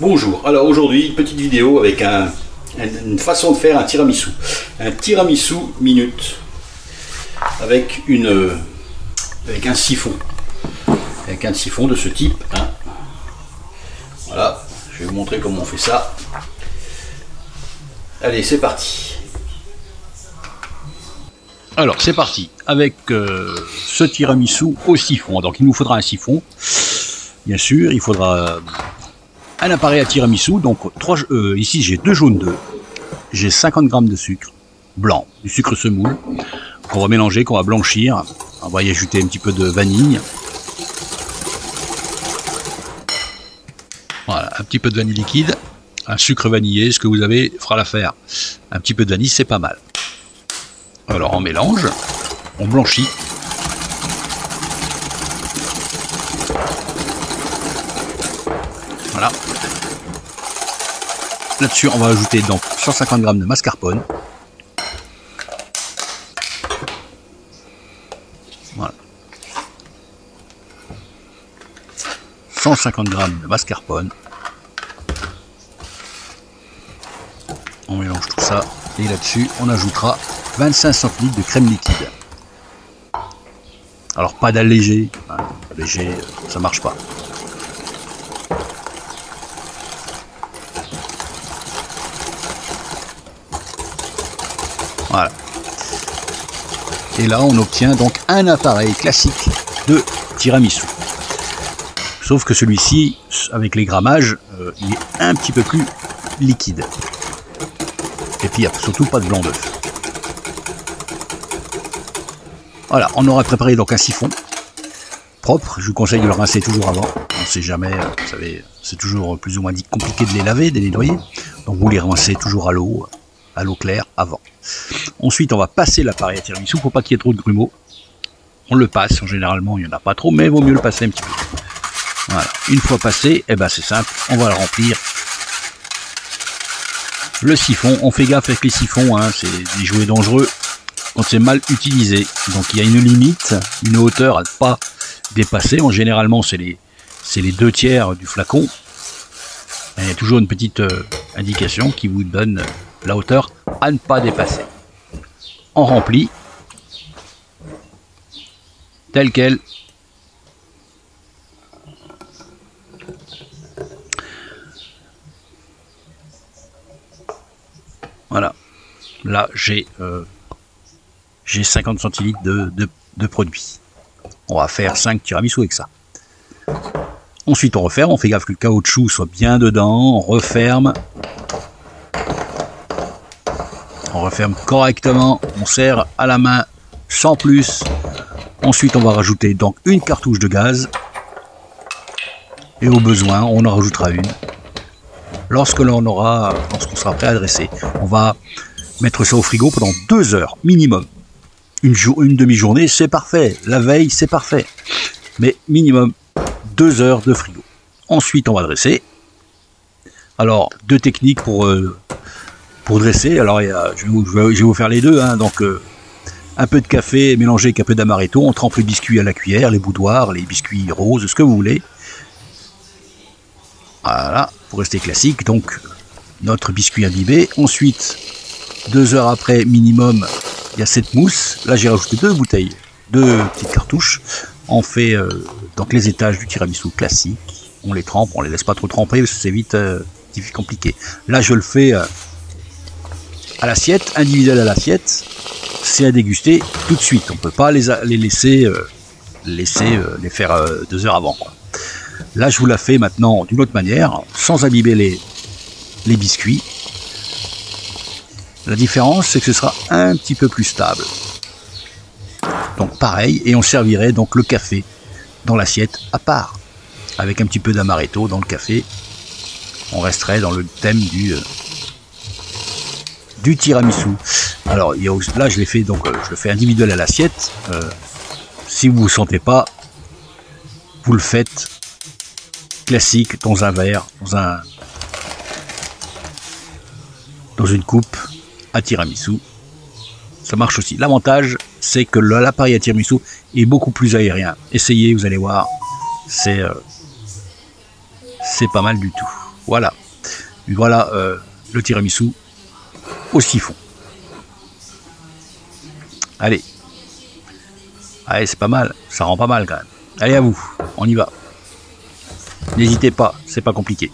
Bonjour, alors aujourd'hui une petite vidéo avec une façon de faire un tiramisu. Un tiramisu minute avec un siphon. Avec un siphon de ce type. Hein. Voilà, je vais vous montrer comment on fait ça. Allez, c'est parti. Alors c'est parti avec ce tiramisu au siphon. Donc il nous faudra un siphon, bien sûr, il faudra un appareil à tiramisu. Donc ici j'ai 2 jaunes d'œufs, j'ai 50 g de sucre blanc, du sucre semoule qu'on va mélanger, qu'on va blanchir. On va y ajouter un petit peu de vanille. Voilà, un petit peu de vanille liquide, un sucre vanillé, ce que vous avez fera l'affaire. Un petit peu de vanille, c'est pas mal. Alors on mélange, on blanchit. Voilà. Là-dessus, on va ajouter donc 150 g de mascarpone. Voilà. 150 g de mascarpone. On mélange tout ça et là-dessus, on ajoutera 25 centilitres de crème liquide. Alors pas d'allégé, hein, allégé, ça marche pas. Voilà. Et là on obtient donc un appareil classique de tiramisu. Sauf que celui-ci, avec les grammages, il est un petit peu plus liquide. Et puis il n'y a surtout pas de blanc d'œuf. Voilà, on aura préparé donc un siphon propre. Je vous conseille de le rincer toujours avant. On ne sait jamais, vous savez, c'est toujours plus ou moins compliqué de les laver, de les nettoyer. Donc vous les rincez toujours à l'eau claire avant. Ensuite, on va passer l'appareil à tiramisu. Il ne faut pas qu'il y ait trop de grumeaux. On le passe, généralement il n'y en a pas trop, mais il vaut mieux le passer un petit peu. Voilà, une fois passé, eh ben c'est simple, on va le remplir. Le siphon, on fait gaffe avec les siphons, hein, c'est des jouets dangereux quand c'est mal utilisé. Donc il y a une limite, une hauteur à ne pas dépasser. Bon, généralement c'est les 2/3 du flacon. Il y a toujours une petite indication qui vous donne la hauteur à ne pas dépasser. On remplit tel quel. Voilà, là j'ai 50 centilitres de produit. On va faire 5 tiramisu avec ça. Ensuite on referme, on fait gaffe que le caoutchouc soit bien dedans, on referme. On referme correctement, on serre à la main sans plus. Ensuite on va rajouter donc une cartouche de gaz. Et au besoin on en rajoutera une. Lorsqu'on sera prêt à dresser, on va mettre ça au frigo pendant 2 heures minimum. Une demi-journée, c'est parfait. La veille, c'est parfait. Mais minimum 2 heures de frigo. Ensuite, on va dresser. Alors, 2 techniques pour dresser. Alors, je vais vous faire les deux. Hein. Donc, un peu de café mélangé avec un peu d'amaretto. On trempe les biscuits à la cuillère, les boudoirs, les biscuits roses, ce que vous voulez. Voilà, pour rester classique, donc notre biscuit imbibé. Ensuite, 2 heures après minimum, il y a cette mousse. Là, j'ai rajouté 2 bouteilles, 2 petites cartouches. On fait donc les étages du tiramisu classique. On les trempe, on les laisse pas trop tremper parce que c'est vite compliqué. Là, je le fais à l'assiette, individuel à l'assiette. C'est à déguster tout de suite. On peut pas les laisser les faire 2 heures avant, quoi. Là, je vous la fais maintenant d'une autre manière, sans abîmer les biscuits. La différence, c'est que ce sera un petit peu plus stable. Donc pareil, et on servirait donc le café dans l'assiette à part, avec un petit peu d'amaretto dans le café. On resterait dans le thème du tiramisu. Alors là, je l'ai fait donc je le fais individuel à l'assiette. Si vous ne sentez pas, vous le faites classique dans un verre, dans une coupe à tiramisu. Ça marche aussi. L'avantage, c'est que l'appareil à tiramisu est beaucoup plus aérien. Essayez, vous allez voir, c'est pas mal du tout. Voilà. Et voilà le tiramisu au siphon. Allez. Allez, c'est pas mal. Ça rend pas mal quand même. Allez, à vous. On y va. N'hésitez pas, c'est pas compliqué.